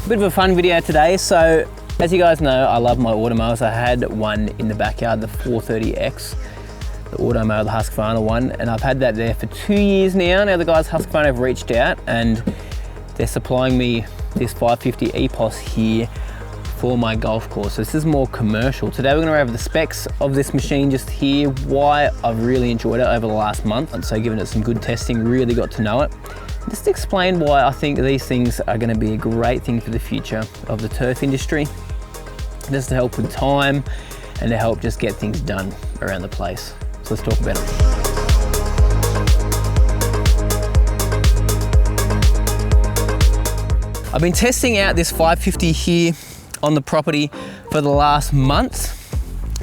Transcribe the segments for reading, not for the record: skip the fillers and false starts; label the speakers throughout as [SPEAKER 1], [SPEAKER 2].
[SPEAKER 1] Bit of a fun video today. So as you guys know, I love my Automowers. I had one in the backyard, the 430X, the Automower, the Husqvarna one, and I've had that there for 2 years now. Now the guys Husqvarna have reached out and they're supplying me this 550 EPOS here for my golf course. So this is more commercial. Today we're going to go over the specs of this machine just here, why I've really enjoyed it over the last month, and so giving it some good testing, really got to know it. Just to explain why I think these things are going to be a great thing for the future of the turf industry. Just to help with time and to help just get things done around the place. So let's talk about it. I've been testing out this 550 here on the property for the last month,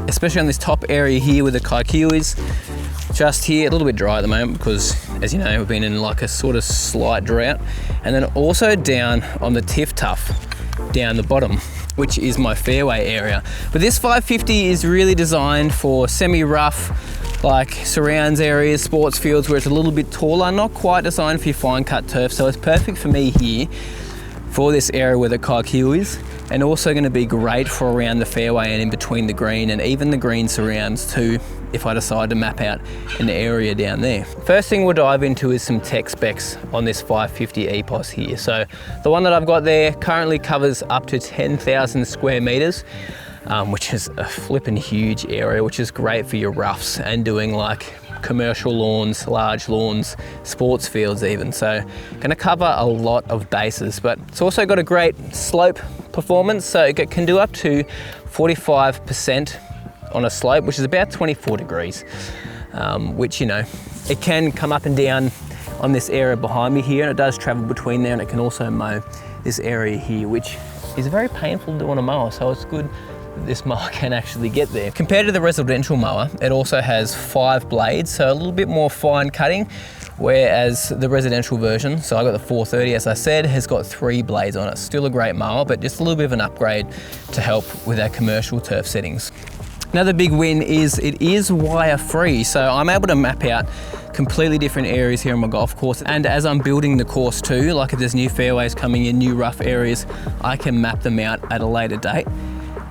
[SPEAKER 1] especially on this top area here where the Kikuyu is. Just here, a little bit dry at the moment because, as you know, we've been in like a sort of slight drought. And then also down on the Tiff Tuff, down the bottom, which is my fairway area. But this 550 is really designed for semi-rough, like surrounds areas, sports fields where it's a little bit taller, not quite designed for your fine cut turf. So it's perfect for me here for this area where the Kikuyu is, and also going to be great for around the fairway and in between the green and even the green surrounds too, if I decide to map out an area down there. First thing we'll dive into is some tech specs on this 550 EPOS here. So the one that I've got there currently covers up to 10,000 square meters, which is a flipping huge area, which is great for your roughs and doing like commercial lawns, large lawns, sports fields even. So gonna cover a lot of bases, but it's also got a great slope performance. So it can do up to 45% on a slope, which is about 24 degrees, which, you know, it can come up and down on this area behind me here, and it does travel between there, and it can also mow this area here, which is very painful to do on a mower. So it's good this mower can actually get there. Compared to the residential mower, it also has 5 blades, so a little bit more fine cutting, whereas the residential version, so I got the 430 as I said, has got 3 blades on it. Still a great mower, but just a little bit of an upgrade to help with our commercial turf settings. Another big win is it is wire free, so I'm able to map out completely different areas here on my golf course, and as I'm building the course too, like if there's new fairways coming in, new rough areas, I can map them out at a later date.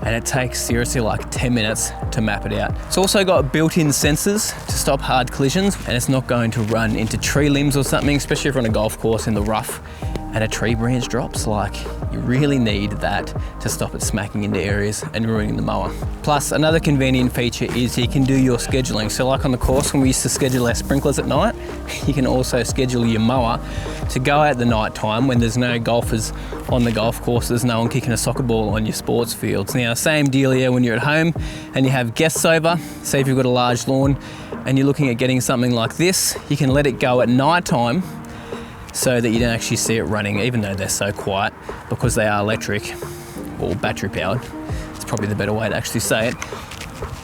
[SPEAKER 1] And it takes seriously like 10 minutes to map it out. It's also got built-in sensors to stop hard collisions, and it's not going to run into tree limbs or something, especially if you're on a golf course in the rough and a tree branch drops. Like, you really need that to stop it smacking into areas and ruining the mower. Plus, another convenient feature is you can do your scheduling. So like on the course when we used to schedule our sprinklers at night, you can also schedule your mower to go out the night time when there's no golfers on the golf course, there's no one kicking a soccer ball on your sports fields. Now, same deal here when you're at home and you have guests over, say if you've got a large lawn and you're looking at getting something like this, you can let it go at night time so that you don't actually see it running, even though they're so quiet, because they are electric or battery powered. It's probably the better way to actually say it.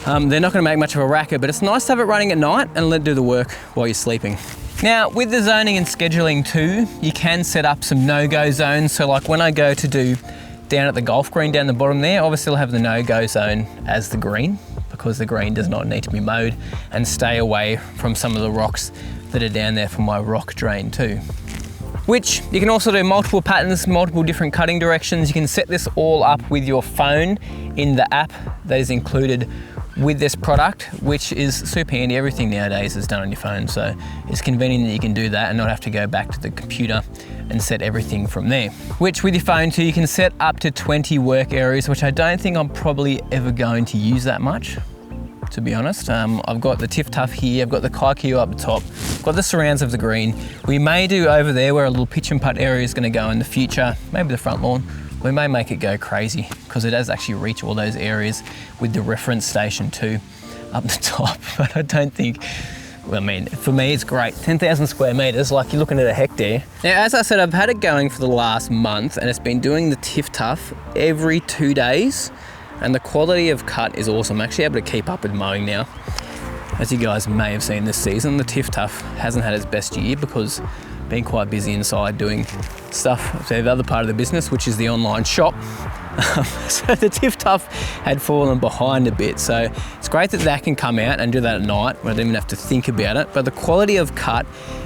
[SPEAKER 1] They're not going to make much of a racket, but it's nice to have it running at night and let it do the work while you're sleeping. Now, with the zoning and scheduling too, you can set up some no-go zones. So like when I go to do down at the golf green down the bottom there, obviously I'll have the no-go zone as the green, because the green does not need to be mowed, and stay away from some of the rocks that are down there for my rock drain too. Which you can also do multiple patterns, multiple different cutting directions. You can set this all up with your phone in the app that is included with this product, which is super handy. Everything nowadays is done on your phone, so it's convenient that you can do that and not have to go back to the computer and set everything from there. Which with your phone too, you can set up to 20 work areas, which I don't think I'm probably ever going to use that much, to be honest. I've got the Tiff Tuff here, I've got the Kikuyu up the top, I've got the surrounds of the green. We may do over there where a little pitch and putt area is going to go in the future, maybe the front lawn. We may make it go crazy because it does actually reach all those areas with the reference station too up the top. But I don't think, well, I mean, for me it's great. 10,000 square meters, like you're looking at a hectare. Now, as I said, I've had it going for the last month and it's been doing the Tiff Tuff every 2 days, and the quality of cut is awesome. I'm actually able to keep up with mowing now. As you guys may have seen this season, the Tiff Tuff hasn't had its best year because been quite busy inside doing stuff for the other part of the business, which is the online shop. So the Tiff Tuff had fallen behind a bit. So it's great that that can come out and do that at night. I don't even have to think about it. But the quality of cut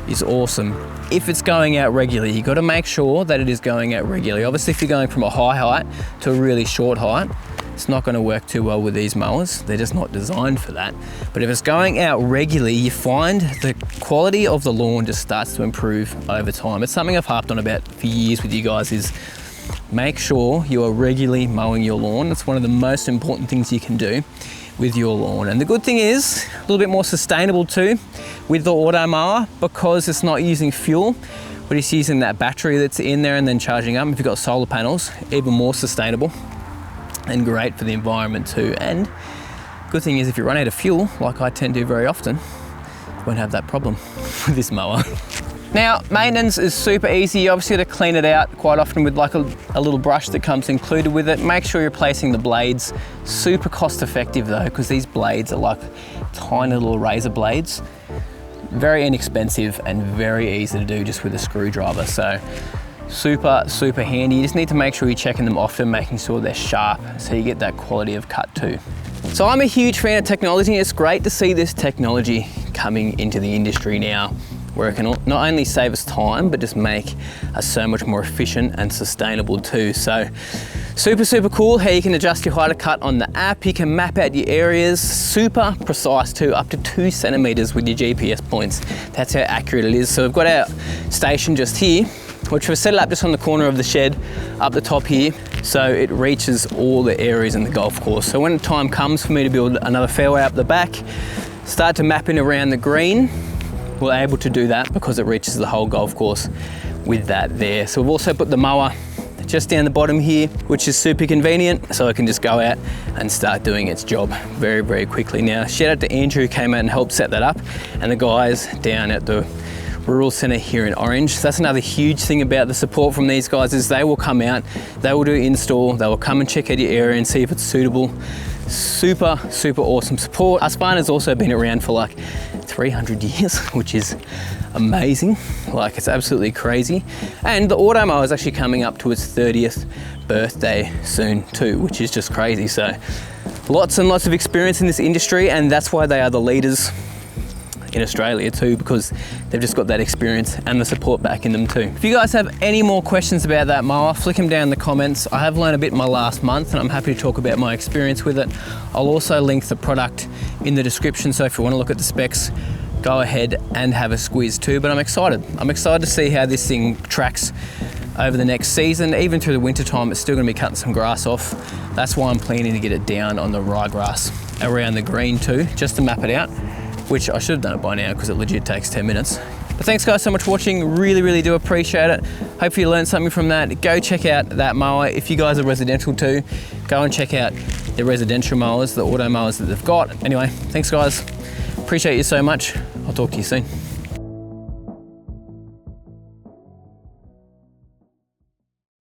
[SPEAKER 1] is awesome. If it's going out regularly, you've got to make sure that it is going out regularly. Obviously, if you're going from a high height to a really short height, it's not going to work too well with these mowers. They're just not designed for that. But if it's going out regularly, you find the quality of the lawn just starts to improve over time. It's something I've harped on about for years with you guys, is make sure you are regularly mowing your lawn. It's one of the most important things you can do with your lawn. And the good thing is, a little bit more sustainable too with the auto mower, because it's not using fuel, but it's using that battery that's in there and then charging up. If you've got solar panels, even more sustainable and great for the environment too. And good thing is, if you run out of fuel, like I tend to very often, you won't have that problem with this mower. Now, maintenance is super easy. You obviously got to clean it out quite often with like a little brush that comes included with it. Make sure you're replacing the blades. Super cost effective though, because these blades are like tiny little razor blades. Very inexpensive and very easy to do just with a screwdriver. So super, super handy. You just need to make sure you're checking them often, making sure they're sharp so you get that quality of cut too. So I'm a huge fan of technology. It's great to see this technology coming into the industry now, where it can not only save us time, but just make us so much more efficient and sustainable too. So super, super cool how you can adjust your height of cut on the app. You can map out your areas, super precise too, up to 2 centimeters with your GPS points. That's how accurate it is. So we've got our station just here, which we've set it up just on the corner of the shed up the top here. So it reaches all the areas in the golf course. So when the time comes for me to build another fairway up the back, start to map in around the green, we're able to do that because it reaches the whole golf course with that there. So we've also put the mower just down the bottom here, which is super convenient, so it can just go out and start doing its job very, very quickly. Now, shout out to Andrew who came out and helped set that up, and the guys down at the Rural Centre here in Orange. So that's another huge thing about the support from these guys, is they will come out, they will do install, they will come and check out your area and see if it's suitable. Super, super awesome support. Husqvarna's also been around for like 300 years, which is amazing. Like, it's absolutely crazy. And the auto mower is actually coming up to its 30th birthday soon too, which is just crazy. So lots and lots of experience in this industry, and that's why they are the leaders in Australia too, because they've just got that experience and the support back in them too. If you guys have any more questions about that mower, flick them down in the comments. I have learned a bit in my last month and I'm happy to talk about my experience with it. I'll also link the product in the description, so if you want to look at the specs, go ahead and have a squeeze too. But I'm excited to see how this thing tracks over the next season. Even through the winter time, it's still going to be cutting some grass off. That's why I'm planning to get it down on the ryegrass around the green too, just to map it out, which I should have done it by now because it legit takes 10 minutes. But thanks guys so much for watching, really, really do appreciate it. Hopefully you learned something from that. Go check out that mower. If you guys are residential too, go and check out the residential mowers, the auto mowers that they've got. Anyway, thanks guys, appreciate you so much. I'll talk to you soon.